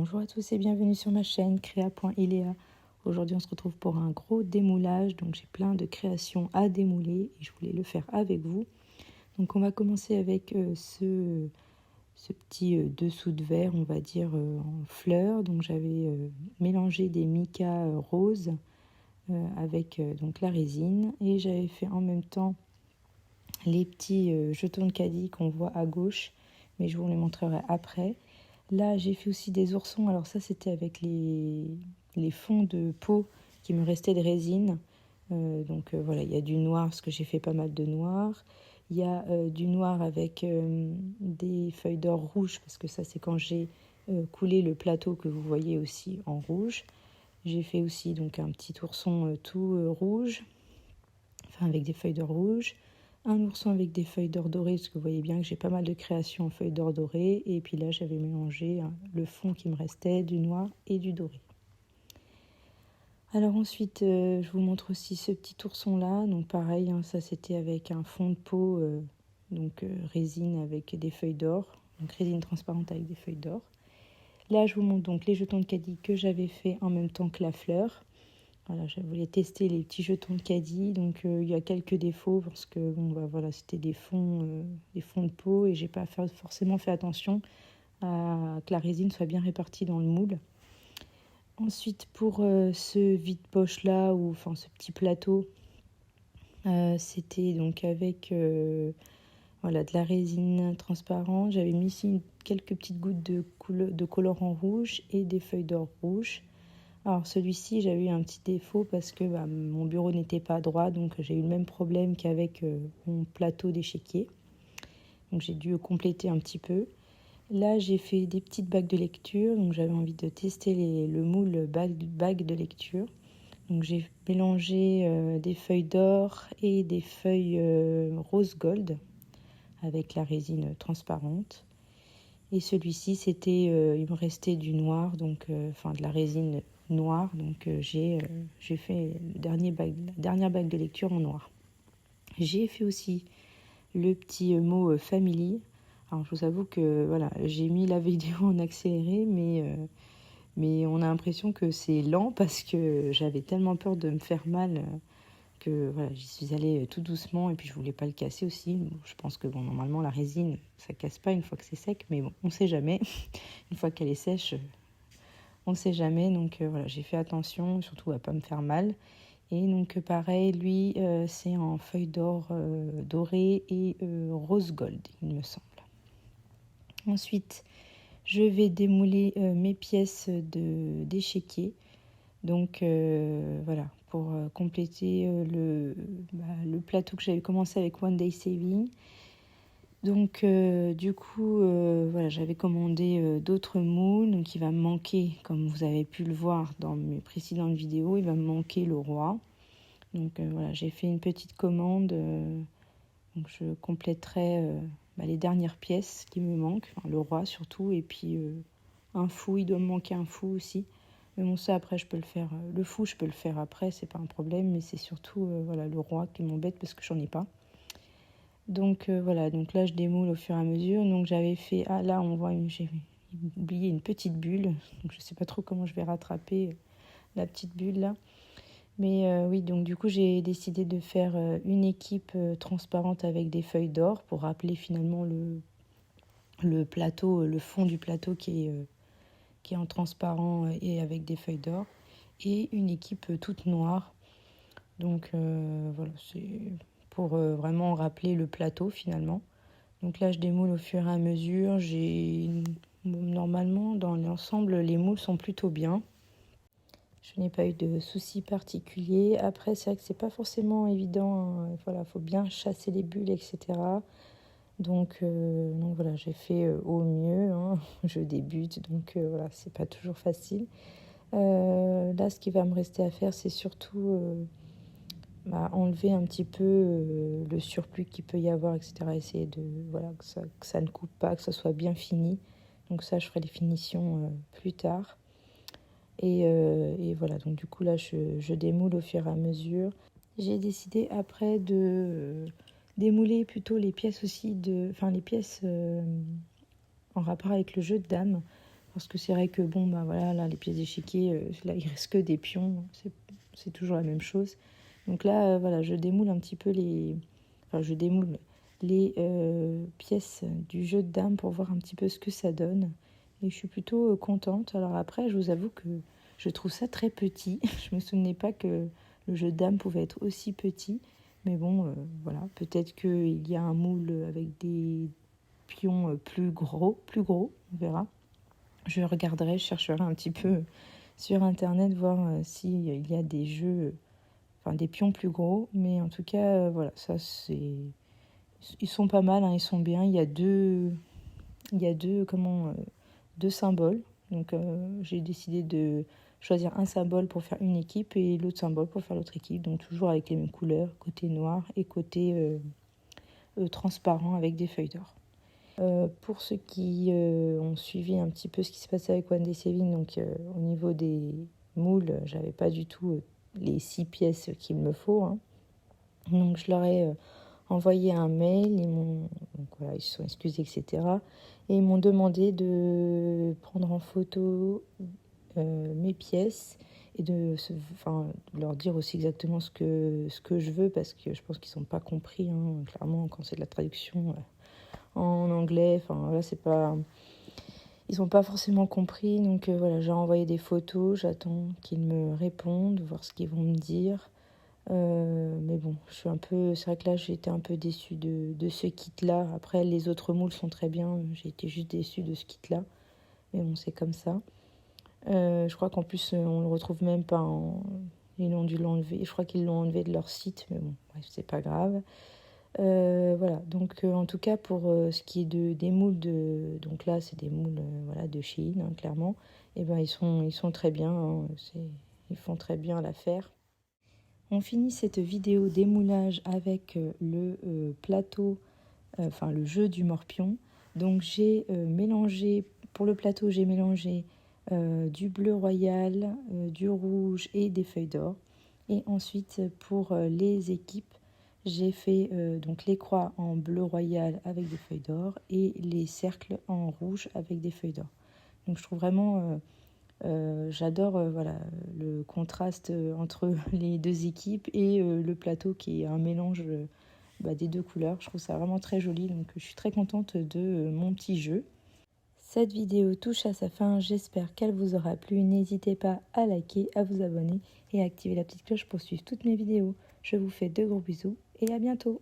Bonjour à tous et bienvenue sur ma chaîne Créa.iléa. Aujourd'hui on se retrouve pour un gros démoulage, donc j'ai plein de créations à démouler et je voulais le faire avec vous. Donc on va commencer avec ce petit dessous de verre, on va dire en fleurs. Donc j'avais mélangé des micas roses avec donc la résine et j'avais fait en même temps les petits jetons de caddie qu'on voit à gauche, mais je vous les montrerai après. Là, j'ai fait aussi des oursons. Alors ça, c'était avec les fonds de peau qui me restaient de résine. Voilà, il y a du noir, parce que j'ai fait pas mal de noir. Il y a du noir avec des feuilles d'or rouges, parce que ça, c'est quand j'ai coulé le plateau que vous voyez aussi en rouge. J'ai fait aussi donc un petit ourson tout rouge, enfin avec des feuilles d'or rouges. Un ourson avec des feuilles d'or dorées, parce que vous voyez bien que j'ai pas mal de créations en feuilles d'or dorées. Et puis là, j'avais mélangé le fond qui me restait, du noir et du doré. Alors ensuite, je vous montre aussi ce petit ourson-là. Donc pareil, ça c'était avec un fond de peau, résine avec des feuilles d'or. Donc résine transparente avec des feuilles d'or. Là, je vous montre donc les jetons de caddie que j'avais fait en même temps que la fleur. Voilà, je voulais tester les petits jetons de caddie, donc il y a quelques défauts parce que c'était des fonds de peau et j'ai pas forcément fait attention à que la résine soit bien répartie dans le moule. Ensuite, pour ce vide-poche là, ou enfin ce petit plateau, c'était donc avec de la résine transparente. J'avais mis ici quelques petites gouttes de colorant rouge et des feuilles d'or rouge. Alors celui-ci, j'avais eu un petit défaut parce que mon bureau n'était pas droit, donc j'ai eu le même problème qu'avec mon plateau d'échiquier. Donc j'ai dû compléter un petit peu. Là, j'ai fait des petites bagues de lecture, donc j'avais envie de tester le moule bague de lecture. Donc j'ai mélangé des feuilles d'or et des feuilles rose gold avec la résine transparente. Et celui-ci, il me restait du noir, de la résine noire. Donc j'ai fait la dernière bague de lecture en noir. J'ai fait aussi le petit mot family. Alors je vous avoue que voilà, j'ai mis la vidéo en accéléré, mais on a l'impression que c'est lent parce que j'avais tellement peur de me faire mal que voilà, j'y suis allée tout doucement et puis je voulais pas le casser aussi. Bon, je pense que normalement la résine ça casse pas une fois que c'est sec, mais bon, on sait jamais. Une fois qu'elle est sèche, on sait jamais. Donc voilà, j'ai fait attention surtout à pas me faire mal. Et donc pareil, lui c'est en feuille d'or dorée et rose gold, il me semble. Ensuite, je vais démouler mes pièces d'échiquier. Donc voilà, pour compléter le plateau que j'avais commencé avec One Day Saving. Donc voilà, j'avais commandé d'autres moules, donc il va me manquer, comme vous avez pu le voir dans mes précédentes vidéos, il va me manquer le roi. Donc voilà, j'ai fait une petite commande, donc je compléterai les dernières pièces qui me manquent, enfin, le roi surtout, et puis un fou, il doit me manquer un fou aussi. Mais bon, ça après je peux le faire, le fou je peux le faire après, c'est pas un problème, mais c'est surtout le roi qui m'embête parce que j'en ai pas. Donc voilà, donc là je démoule au fur et à mesure. Donc j'avais fait, là on voit, j'ai oublié une petite bulle, donc je sais pas trop comment je vais rattraper la petite bulle là. Mais oui, donc du coup j'ai décidé de faire une équipe transparente avec des feuilles d'or pour rappeler finalement le plateau, le fond du plateau qui est en transparent et avec des feuilles d'or, et une équipe toute noire. Donc voilà, c'est pour vraiment rappeler le plateau finalement. Donc là, je démoule au fur et à mesure. Normalement, dans l'ensemble, les moules sont plutôt bien. Je n'ai pas eu de soucis particuliers. Après, c'est vrai que c'est pas forcément évident, hein. Voilà, faut bien chasser les bulles, etc. Donc voilà, j'ai fait au mieux, hein. Je débute, donc voilà, c'est pas toujours facile. Là, ce qui va me rester à faire, c'est surtout enlever un petit peu le surplus qu'il peut y avoir, etc. Essayer de que ça ne coupe pas, que ça soit bien fini. Donc ça, je ferai les finitions plus tard. Et voilà, donc du coup là, je démoule au fur et à mesure. J'ai décidé après de démouler plutôt les pièces aussi, les pièces en rapport avec le jeu de dames. Parce que c'est vrai que bon, bah voilà, là, les pièces d'échiquier, là, il reste que des pions. C'est toujours la même chose. Donc là, voilà, je démoule un petit peu les... Enfin, je démoule les pièces du jeu de dames pour voir un petit peu ce que ça donne. Et je suis plutôt contente. Alors après, je vous avoue que je trouve ça très petit. Je me souvenais pas que le jeu de dames pouvait être aussi petit. Mais bon, voilà, peut-être qu'il y a un moule avec des pions plus gros, on verra. Je regarderai, je chercherai un petit peu sur internet, voir s'il y a des jeux, enfin des pions plus gros. Mais en tout cas, voilà, ça c'est... Ils sont pas mal, hein, ils sont bien. Il y a deux symboles. Donc j'ai décidé de choisir un symbole pour faire une équipe et l'autre symbole pour faire l'autre équipe. Donc toujours avec les mêmes couleurs, côté noir et côté transparent avec des feuilles d'or. Pour ceux qui ont suivi un petit peu ce qui se passait avec One Day Saving, donc au niveau des moules, j'avais pas du tout les 6 pièces qu'il me faut, hein. Donc je leur ai envoyé un mail, donc voilà, ils se sont excusés, etc. Et ils m'ont demandé de prendre en photo mes pièces et de leur dire aussi exactement ce que je veux, parce que je pense qu'ils n'ont pas compris, hein, clairement, quand c'est de la traduction en anglais, enfin là c'est pas... Ils n'ont pas forcément compris, donc voilà, j'ai envoyé des photos, j'attends qu'ils me répondent, voir ce qu'ils vont me dire. Mais bon, je suis un peu... C'est vrai que là, j'ai été un peu déçue de ce kit-là. Après, les autres moules sont très bien, j'ai été juste déçue de ce kit-là. Mais bon, c'est comme ça. Je crois qu'en plus, on le retrouve même pas en... Ils ont dû l'enlever. Je crois qu'ils l'ont enlevé de leur site, mais bon, bref, c'est pas grave. Voilà, donc en tout cas pour ce qui est des moules donc là c'est des moules voilà, de Shein, hein, clairement, et ben ils sont très bien, hein, ils font très bien l'affaire. On finit cette vidéo démoulage avec le plateau, enfin le jeu du morpion. Donc j'ai mélangé, pour le plateau j'ai mélangé du bleu royal, du rouge et des feuilles d'or. Et ensuite pour les équipes, j'ai fait donc les croix en bleu royal avec des feuilles d'or et les cercles en rouge avec des feuilles d'or. Donc je trouve vraiment, j'adore voilà, le contraste entre les deux équipes et le plateau qui est un mélange des deux couleurs. Je trouve ça vraiment très joli, donc je suis très contente de mon petit jeu. Cette vidéo touche à sa fin, j'espère qu'elle vous aura plu. N'hésitez pas à liker, à vous abonner et à activer la petite cloche pour suivre toutes mes vidéos. Je vous fais de gros bisous et à bientôt.